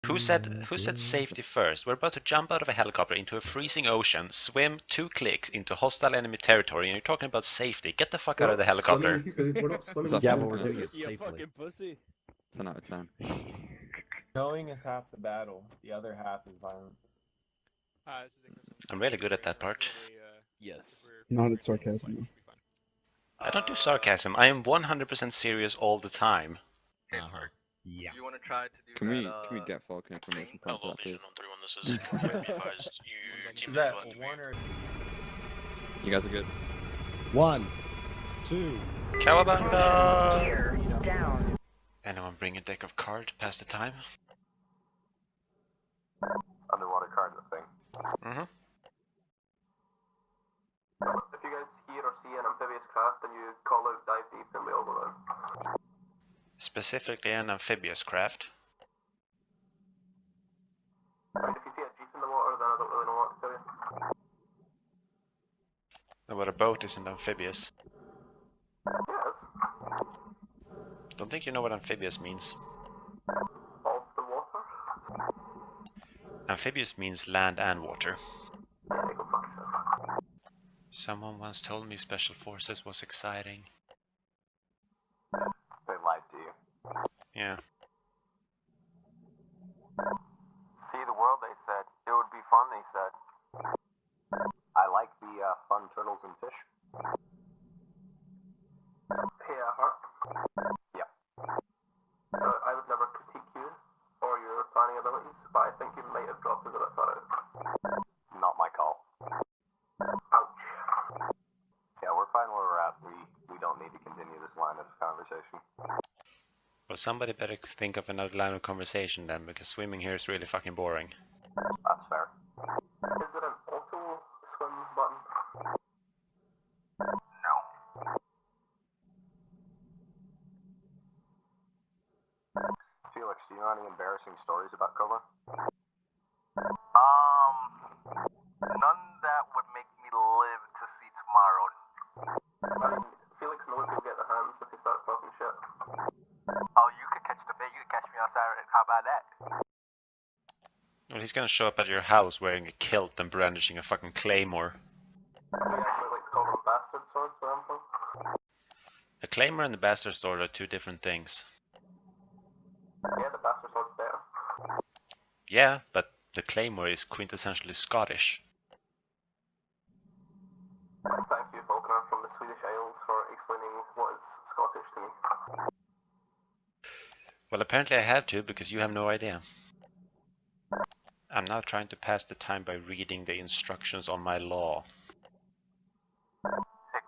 Who said safety first? We're about to jump out of a helicopter into a freezing ocean, swim 2 clicks into hostile enemy territory, and you're talking about safety. Get the fuck out of the helicopter. We're not swimming. Yeah, but we're doing it safely. fucking pussy. 10 out of 10. Knowing is half the battle. The other half is violence. I'm really good at that part. Yes. Not at sarcasm. I don't do sarcasm. I am 100% serious all the time. Yeah. You want to try to do Can that, we get Falcon information point for that, please? Is that one or... You guys are good. 1, 2. Cowabunga! Anyone bring a deck of cards to pass the time? Underwater cards, I think. Mm-hmm. If you guys hear or see an amphibious craft, then you call out dive deep and we all go down. Specifically an amphibious craft. And if you see a jeep in the water, then I don't really know what to tell you. And what a boat isn't amphibious. Yes. Don't think you know what amphibious means. Of the water? Amphibious means land and water. Yeah, go fuck yourself. Someone once told me Special Forces was exciting. They lied to you. Yeah. See the world, they said. It would be fun, they said. I like the fun turtles and fish. Yeah, Hart? Yeah. I would never critique you or your planning abilities, but I think you might have dropped us a bit far out. Not my call. Ouch. Yeah, we're fine where we're at. We don't need to continue this line of conversation. Well, somebody better think of another line of conversation then, because swimming here is really fucking boring. That's fair. Is there an auto swim button? No. Felix, do you know any embarrassing stories about Cobra? None that would make me live to see tomorrow. I mean, Felix knows he'll get the hands if he starts talking shit. Oh, you could catch the bait. You could catch me on Saturday. How about that? Well, he's gonna show up at your house wearing a kilt and brandishing a fucking claymore. We actually like to call them bastard swords where I'm from. A claymore and the bastard sword are two different things. Yeah, the bastard sword's better. Yeah, but the claymore is quintessentially Scottish. Thank you, Falconer from the Swedish Isles, for explaining what is Scottish to me. Well, apparently I have to, because you have no idea. I'm now trying to pass the time by reading the instructions on my law. Hey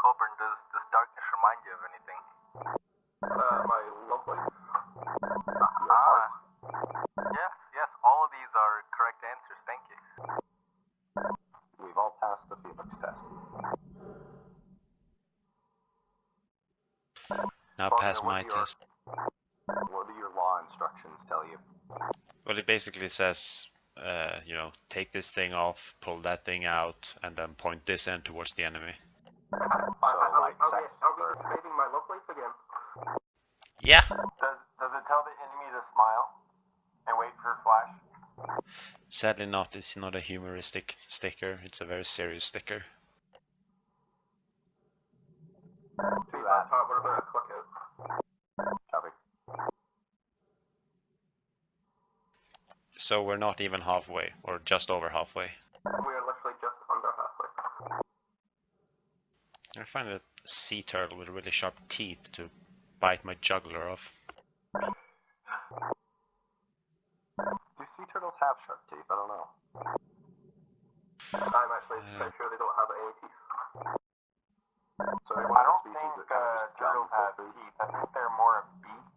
Coburn, does darkness remind you of anything? My love life? Yes, all of these are correct answers, thank you. We've all passed the Felix test. Now pass my test. What do your law instructions tell you? Well, it basically says, you know, take this thing off, pull that thing out, and then point this end towards the enemy. Are we describing my love life again? Yeah. Does it tell the enemy to smile and wait for a flash? Sadly not, it's not a humoristic sticker, it's a very serious sticker. Too bad. We're about to click out. Copy. So we're not even halfway, or just over halfway. We are literally just under halfway. I find a sea turtle with really sharp teeth to bite my jugular off. Do sea turtles have sharp teeth? I don't know. I'm actually pretty sure they don't have any teeth. So I don't think turtles have teeth. I think they're more of beaks.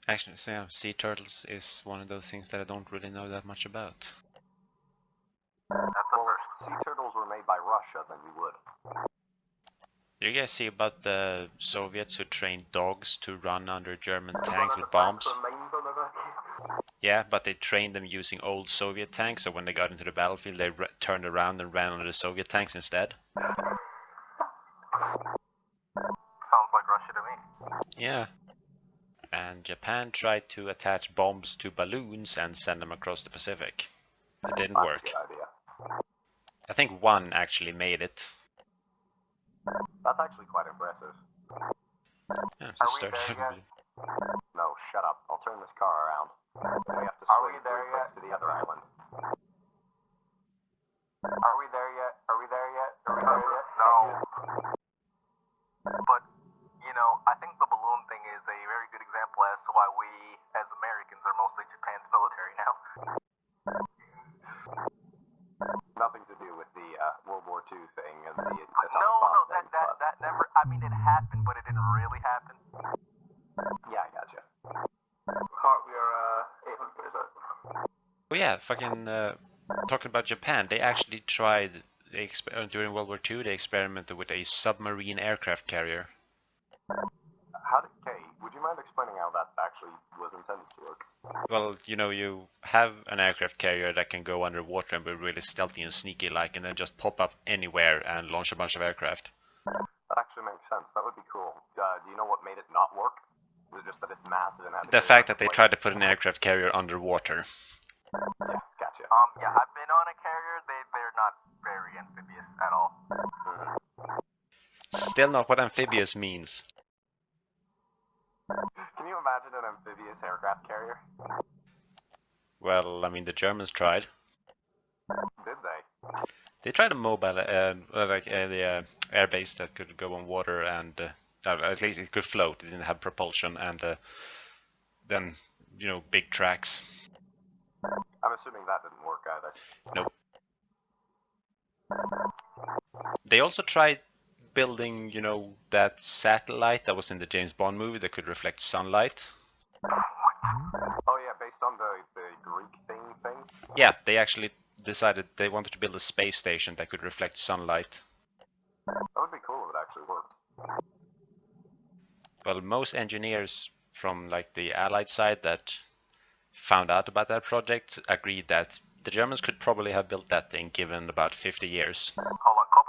Actually, so yeah, sea turtles is one of those things that I don't really know that much about. Well, if sea turtles were made by Russia, then you would. Did you guys see about the Soviets who trained dogs to run under German tanks with bombs? Yeah, but they trained them using old Soviet tanks, so when they got into the battlefield they turned around and ran under the Soviet tanks instead. Sounds like Russia to me. Yeah. And Japan tried to attach bombs to balloons and send them across the Pacific. It didn't That's work. a good idea. I think one actually made it. That's actually quite impressive. Yeah, Are we there yet? No, shut up. I'll turn this car around. We have to swing there yet? To the other island. Are we there yet? Are we there yet? Are we there yet? No. But, you know, I think the balloon thing is a very good example as to why we, as Americans, are mostly Japan's military now. Nothing to do with the World War II thing and the atomic No, bomb thing, that never, I mean, it happened, but it didn't really happen. Yeah, I gotcha. Hart, we are 800 meters out. Oh yeah, fucking talking about Japan, they actually tried during World War II. They experimented with a submarine aircraft carrier. Would you mind explaining how that actually was intended to work? Well, you know, you have an aircraft carrier that can go underwater and be really stealthy and sneaky like, and then just pop up anywhere and launch a bunch of aircraft. That actually makes sense. That would be cool. Do you know what made it not work? Was it just that it's massive and had The fact that they tried to put an aircraft carrier underwater. Yeah, gotcha. Yeah, I've been on a carrier. They're not very amphibious at all. Still not what amphibious means. Can you imagine an amphibious aircraft carrier? Well, I mean, the Germans tried. Did they? They tried a mobile, the air base that could go on water and at least it could float. It didn't have propulsion and then, you know, big tracks. I'm assuming that didn't work either. Nope. They also tried building, you know, that satellite that was in the James Bond movie that could reflect sunlight. Oh yeah, based on the Greek thing? Yeah, they actually decided they wanted to build a space station that could reflect sunlight. That would be cool if it actually worked. Well, most engineers from like the Allied side that found out about that project agreed that the Germans could probably have built that thing given about 50 years. Hold on,